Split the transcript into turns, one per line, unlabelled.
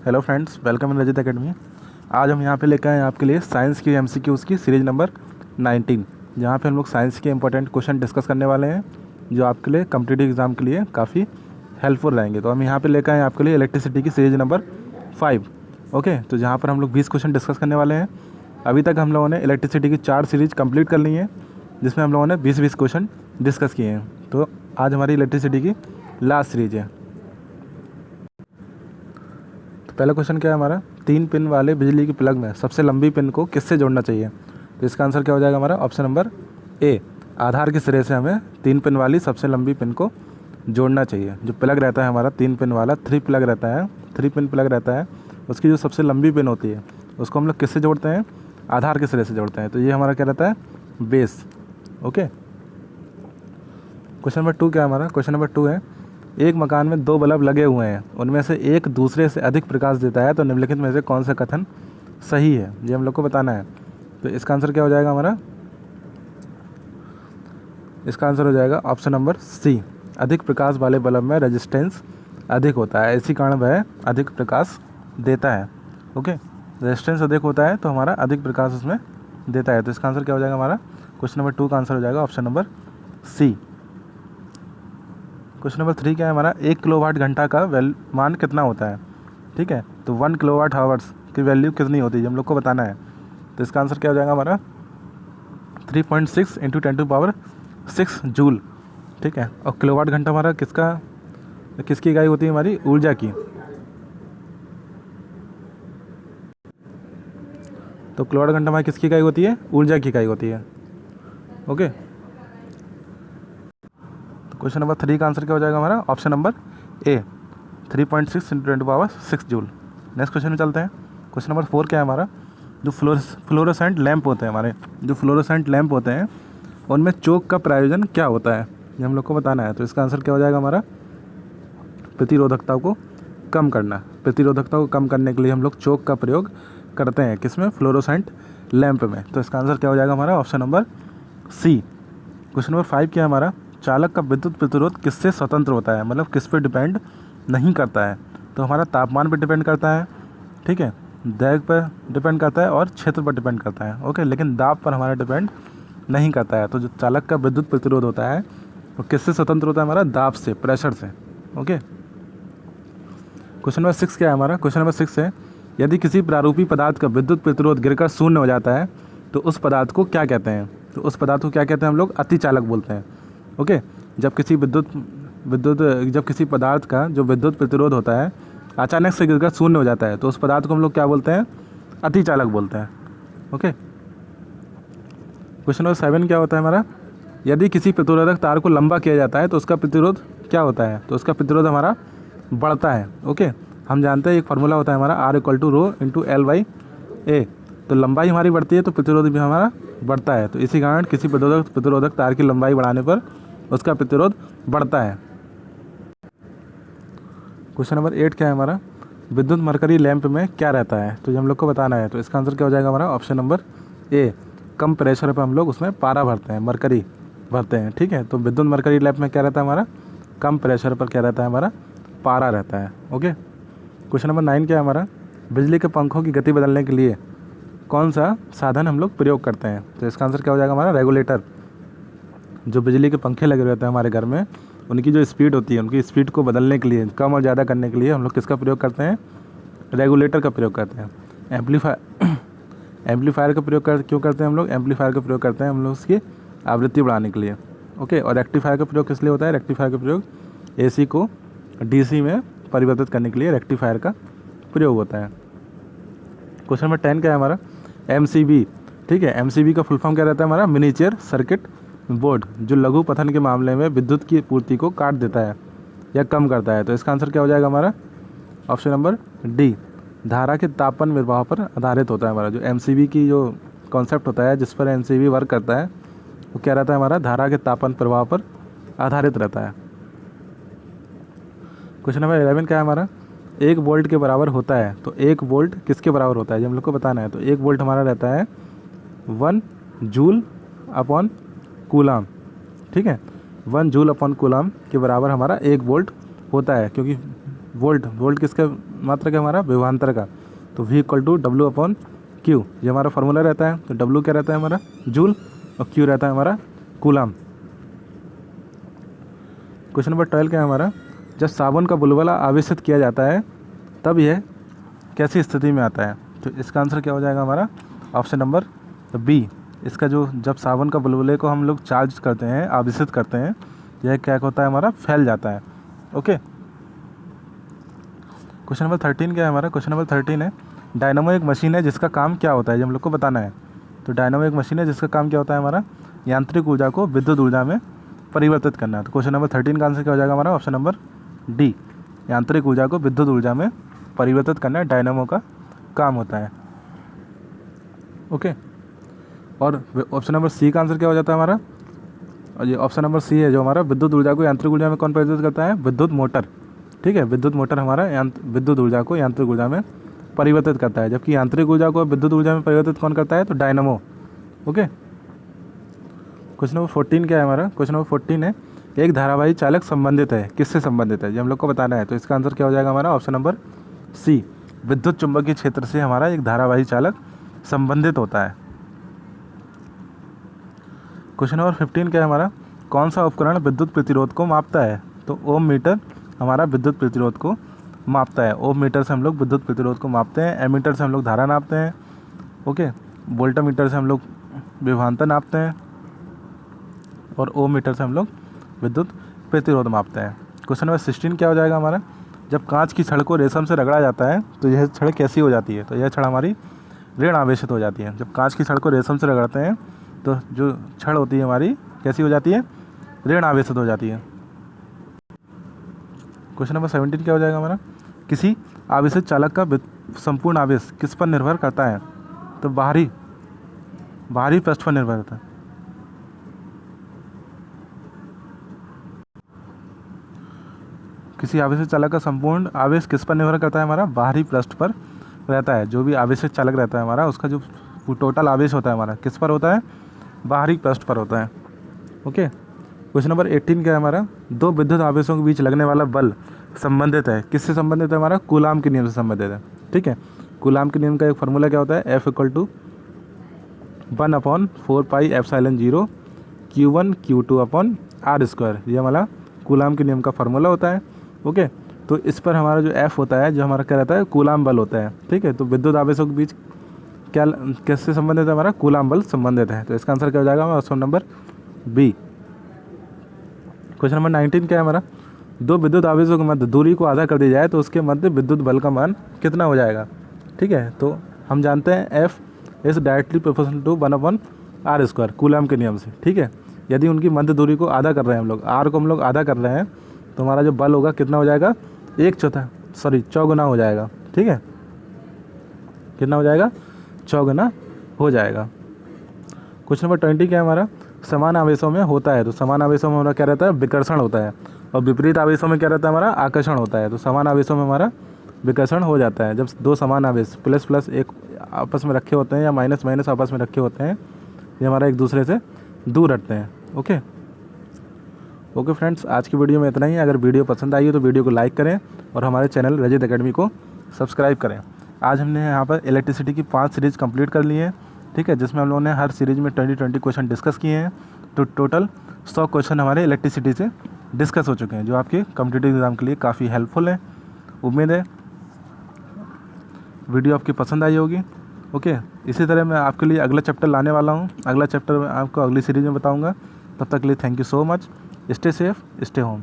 Hello friends, welcome in Rajit academy. आज हम यहाँ पे लेकर आए हैं आपके लिए साइंस की एमसीक्यूज़ की सीरीज़ नंबर 19, जहाँ पे हम लोग साइंस के इंपॉर्टेंट क्वेश्चन डिस्कस करने वाले हैं जो आपके लिए कॉम्पिटिटिव एग्जाम के लिए काफ़ी हेल्पफुल रहेंगे। तो हम यहाँ पे लेकर आए हैं आपके लिए इलेक्ट्रिसिटी की सीरीज़ नंबर 5। ओके, तो जहाँ पर हम लोग 20 क्वेश्चन डिस्कस करने वाले हैं। अभी तक हम लोगों ने इलेक्ट्रिसिटी की 4 सीरीज़ कंप्लीट कर ली है, जिसमें हम लोगों ने 20-20 क्वेश्चन डिस्कस किए हैं। तो आज हमारी इलेक्ट्रिसिटी की लास्ट सीरीज है। तो पहला क्वेश्चन क्या है हमारा, 3 पिन वाले बिजली की प्लग में सबसे लंबी पिन को किससे जोड़ना चाहिए? तो इसका आंसर क्या हो जाएगा हमारा? ऑप्शन नंबर ए, आधार के सिरे से हमें 3 पिन वाली सबसे लंबी पिन को जोड़ना चाहिए। जो प्लग रहता है हमारा 3 पिन वाला, 3 प्लग रहता है, 3 पिन प्लग रहता है, उसकी जो सबसे लंबी पिन होती है उसको हम लोग किससे जोड़ते हैं? आधार के सिरे से जोड़ते हैं। तो ये हमारा क्या रहता है? बेस। ओके, क्वेश्चन नंबर 2 क्या है हमारा? क्वेश्चन नंबर 2 है, एक मकान में 2 बल्ब लगे हुए हैं, उनमें से एक दूसरे से अधिक प्रकाश देता है, तो निम्नलिखित में से कौन सा कथन सही है? ये हम लोग को बताना है। तो इसका आंसर क्या हो जाएगा हमारा? इसका आंसर हो जाएगा ऑप्शन नंबर सी, अधिक प्रकाश वाले बल्ब में रेजिस्टेंस अधिक होता है, इसी कारण वह अधिक प्रकाश देता है। ओके, रेजिस्टेंस अधिक होता है तो हमारा अधिक प्रकाश उसमें देता है। तो इसका आंसर क्या हो जाएगा हमारा? क्वेश्चन नंबर 2 का आंसर हो जाएगा option number C. Question number 3 क्या है हमारा? 1 किलोवाट घंटा का मान कितना होता है? ठीक है, तो 1 किलोवाट हावर्स की वैल्यू कितनी होती है, हम लोग को बताना है। तो इसका आंसर क्या हो जाएगा हमारा? 3.6 इंटू 10⁻6 जूल। ठीक है, और किलोवाट घंटा हमारा किसकी इकाई होती है? हमारी ऊर्जा की। तो किलोवाट घंटा हमारी किसकी इकाई होती है? ऊर्जा की इकाई होती है। ओके, तो क्वेश्चन नंबर 3 का आंसर क्या हो जाएगा हमारा? Option number A, 3.6 into 10⁻6 joule. Next question में चलते हैं। क्वेश्चन नंबर 4 क्या है हमारा? जो फ्लोरोसेंट लैंप होते हैं हमारे, जो फ्लोरोसेंट लैंप होते हैं उनमें चोक का प्रयोजन क्या होता है? ये हम लोग को बताना है। तो इसका आंसर क्या हो जाएगा हमारा? प्रतिरोधकता को कम करना। प्रतिरोधकता को कम करने के लिए हम लोग चोक का प्रयोग करते हैं, किसमें? फ्लोरोसेंट लैंप में। तो इसका आंसर क्या हो जाएगा हमारा? Option number C. Question number 5 क्या है हमारा? चालक का विद्युत प्रतिरोध किससे स्वतंत्र होता है, मतलब किस पे डिपेंड नहीं करता है? तो हमारा तापमान पर डिपेंड करता है, ठीक है, वेग पर डिपेंड करता है और क्षेत्र पर डिपेंड करता है। ओके, लेकिन दाब पर हमारा डिपेंड नहीं करता है। तो जो चालक का विद्युत प्रतिरोध होता है वो किससे स्वतंत्र होता है? हमारा दाब से, प्रेशर से। ओके, क्वेश्चन नंबर 6 क्या है हमारा? क्वेश्चन नंबर 6 है, यदि किसी प्रारूपी पदार्थ का विद्युत प्रतिरोध गिरकर शून्य हो जाता है तो उस पदार्थ को क्या कहते हैं? तो उस पदार्थ को क्या कहते हैं? हम लोग अतिचालक बोलते हैं। ओके, जब किसी पदार्थ का जो विद्युत प्रतिरोध होता है अचानक से गिरकर शून्य हो जाता है तो उस पदार्थ को हम लोग क्या बोलते हैं? अतिचालक बोलते हैं। ओके, क्वेश्चन नंबर 7 क्या होता है हमारा? यदि किसी प्रतिरोधक तार को लंबा किया जाता है तो उसका प्रतिरोध क्या होता है? तो उसका प्रतिरोध हमारा बढ़ता है। ओके, हम जानते हैं एक फार्मूला होता है हमारा R = ρ × L/A। तो लंबाई हमारी बढ़ती है तो प्रतिरोध भी हमारा बढ़ता है। तो इसी कारण किसी प्रतिरोधक तार की लंबाई बढ़ाने पर उसका प्रतिरोध बढ़ता है। क्वेश्चन नंबर 8 क्या है हमारा? विद्युत मरकरी लैंप में क्या रहता है? तो ये हम लोग को बताना है। तो इसका आंसर क्या हो जाएगा हमारा? Option number A, come pressure पर हम लोग उसमें पारा भरते हैं, मरकरी भरते हैं। ठीक है, तो विद्युत मरकरी लैंप में क्या रहता है हमारा? कम प्रेशर पर क्या रहता है हमारा? पारा रहता है। ओके, क्वेश्चन नंबर 9 क्या है हमारा? बिजली के पंखों की गति बदलने के लिए कौन सा साधन हम लोग प्रयोग करते हैं? तो इसका आंसर क्या हो जाएगा हमारा? रेगुलेटर। जो बिजली के पंखे लगे रहते हैं हमारे घर में, उनकी जो स्पीड होती है, उनकी स्पीड को बदलने के लिए, कम और ज़्यादा करने के लिए हम लोग किसका प्रयोग करते हैं? रेगुलेटर का प्रयोग करते हैं। एम्पलीफायर का प्रयोग क्यों करते हैं हम लोग? एम्पलीफायर का प्रयोग करते हैं हम लोग उसकी आवृत्ति बढ़ाने के लिए। ओके, और रेक्टिफायर का प्रयोग किस लिए होता है? रेक्टिफायर का प्रयोग AC को DC में परिवर्तित करने के लिए रेक्टिफायर का प्रयोग होता है। क्वेश्चन नंबर 10 क्या है हमारा? MCB। ठीक है, MCB का फुल फॉर्म क्या रहता है हमारा? मिनिएचर सर्किट बोर्ड, जो लघु पथन के मामले में विद्युत की पूर्ति को काट देता है या कम करता है। तो इसका आंसर क्या हो जाएगा हमारा? ऑप्शन नंबर डी, धारा के तापन प्रवाह पर आधारित होता है हमारा। जो MCB की जो कॉन्सेप्ट होता है, जिस पर MCB वर्क करता है, वो क्या रहता है हमारा? धारा के तापन प्रवाह पर आधारित रहता है। क्वेश्चन नंबर 11 क्या है हमारा? 1 वोल्ट के बराबर होता है, तो 1 वोल्ट किसके बराबर होता है? ये हम लोग को बताना है। तो 1 वोल्ट हमारा रहता है 1 जूल अपॉन कूलाम। ठीक है, 1 जूल अपॉन कूलाम के बराबर हमारा 1 वोल्ट होता है, क्योंकि वोल्ट किसका मात्रक है हमारा विभवांतर का, तो V equal to W upon Q, ये हमारा फार्मूला रहता है। तो W क्या रहता है हमारा जूल और Q रहता है हमारा कूलाम। क्वेश्चन नंबर 12 क्या है हमारा, जब साबुन का बुलबुला आवेशित किया जाता है तब यह कैसी स्थिति में आता है। तो इसका आंसर क्या हो जाएगा हमारा ऑप्शन नंबर बी। इसका जो जब साबुन का बुलबुले को हम लोग चार्ज करते हैं, आवेशित करते हैं, यह क्या होता है हमारा फैल जाता है। ओके, क्वेश्चन नंबर 13 क्या है हमारा, क्वेश्चन नंबर 13 है डायनामो एक मशीन है जिसका काम क्या होता है, ये हम लोग को बताना है। तो डायनामो एक मशीन है जिसका काम क्या होता है हमारा यांत्रिक ऊर्जा को विद्युत ऊर्जा में परिवर्तित करना है। तो क्वेश्चन नंबर 13 का आंसर क्या हो जाएगा हमारा ऑप्शन नंबर डी, यांत्रिक ऊर्जा को विद्युत ऊर्जा में परिवर्तित करना डायनामो का काम होता है। ओके, और ऑप्शन नंबर सी का आंसर क्या हो जाता है हमारा, और ये ऑप्शन नंबर सी है जो हमारा विद्युत ऊर्जा को यांत्रिक ऊर्जा में कौन परिवर्तित करता है, विद्युत मोटर। ठीक है, विद्युत मोटर हमारा विद्युत ऊर्जा को यांत्रिक ऊर्जा में परिवर्तित करता है, जबकि यांत्रिक ऊर्जा को विद्युत ऊर्जा में परिवर्तित कौन करता है, तो डायनामो। ओके, क्वेश्चन नंबर 14 क्या है हमारा, क्वेश्चन नंबर 14 है एक धारावाही चालक संबंधित है, किससे संबंधित है, ये हम लोग को बताना है। तो इसका आंसर क्या हो जाएगा हमारा ऑप्शन नंबर सी, विद्युत चुंबकीय क्षेत्र से हमारा एक धारावाही चालक संबंधित होता है। क्वेश्चन नंबर 15 क्या है हमारा, कौन सा उपकरण विद्युत प्रतिरोध को मापता है। तो ओम मीटर हमारा विद्युत प्रतिरोध को मापता है। ओम मीटर से हम लोग विद्युत प्रतिरोध को मापते हैं। एमीटर से हम लोग धारा नापते हैं। ओके, वोल्टामीटर से हम लोग विभवांतर नापते हैं, और ओम मीटर से हम लोग विद्युत प्रतिरोध मापते हैं। क्वेश्चन नंबर 16 क्या हो जाएगा हमारा, जब कांच की छड़ को रेशम से रगड़ा जाता है तो यह छड़ कैसी हो जाती है। तो यह छड़ हमारी ऋण आवेशित हो जाती है। जब कांच की छड़ को रेशम से रगड़ते हैं तो जो छड़ होती है हमारी कैसी हो जाती है, ऋण आवेशित हो जाती है। क्वेश्चन नंबर 17 क्या हो जाएगा हमारा, किसी आवेशित चालक का संपूर्ण आवेश किस पर निर्भर करता है। तो बाहरी पृष्ठ पर निर्भर करता है। किसी आवेशित चालक का संपूर्ण आवेश किस पर निर्भर करता है, हमारा बाहरी पृष्ठ पर रहता है। जो भी आवेशित चालक रहता है हमारा, उसका जो टोटल आवेश होता है हमारा किस पर होता है, बाहरी पृष्ठ पर होता है। ओके, क्वेश्चन नंबर 18 क्या है हमारा, दो विद्युत आवेशों के बीच लगने वाला बल संबंधित है, किससे संबंधित है, हमारा कूलाम के नियम से संबंधित है। ठीक है, कूलाम के नियम का एक फार्मूला क्या होता है, F equal to 1/4πε0 Q1 Q2 upon R square, ये हमारा कूलाम के नियम का फार्मूला होता है। ओके, तो इस पर हमारा जो F होता है, जो हमारा क्या रहता है, कूलाम बल होता है। ठीक है, तो विद्युत आवेशों के बीच क्या किससे संबंधित है, हमारा कूलाम बल संबंधित है। तो इसका आंसर क्या हो जाएगा option number B. Question number 19 क्या है हमारा, दो विद्युत आवेशों के मध्य दूरी को आधा कर दी जाए तो उसके मध्य विद्युत बल का मान कितना हो जाएगा। ठीक है, तो हम जानते हैं F is directly proportional to 1/r square Coulomb के नियम से। ठीक है, यदि उनकी मध्य दूरी को आधा कर रहे हैं हम लोग, R को हम लोग आधा कर रहे हैं, तो हमारा जो बल होगा कितना हो जाएगा, 4 हो जाएगा। ठीक है, कितना हो जाएगा, 4 हो जाएगा। क्वेश्चन नंबर 20 क्या है हमारा, समान आवेशों में होता है। तो समान आवेशों में हमारा क्या रहता है, विकर्षण होता है, और विपरीत आवेशों में क्या रहता है, हमारा आकर्षण होता है। तो समान आवेशों में हमारा विकर्षण हो जाता है जब दो समान आवेश प्लस प्लस एक आपस में रखे होते हैं या माइनस माइनस आपस में रखे होते हैं, ये हमारा एक दूसरे से दूर हटते हैं। ओके फ्रेंड्स, आज की वीडियो में इतना ही। अगर वीडियो पसंद आई हो तो वीडियो को लाइक करें और हमारे चैनल रजत एकेडमी को सब्सक्राइब करें। आज हमने यहाँ पर इलेक्ट्रिसिटी की 5 सीरीज़ कंप्लीट कर ली है। ठीक है, जिसमें हम लोगों ने हर सीरीज़ में 20 क्वेश्चन डिस्कस किए हैं। तो टोटल 100 क्वेश्चन हमारे इलेक्ट्रिसिटी से डिस्कस हो चुके हैं, जो आपके कॉम्पिटिटिव एग्ज़ाम के लिए काफ़ी हेल्पफुल है। उम्मीद है वीडियो आपकी पसंद आई होगी। ओके, इसी तरह मैं आपके लिए अगला चैप्टर लाने वाला हूँ। अगला चैप्टर मैं आपको अगली सीरीज़ में बताऊँगा। तब तक के लिए thank you so much. Stay safe, stay home.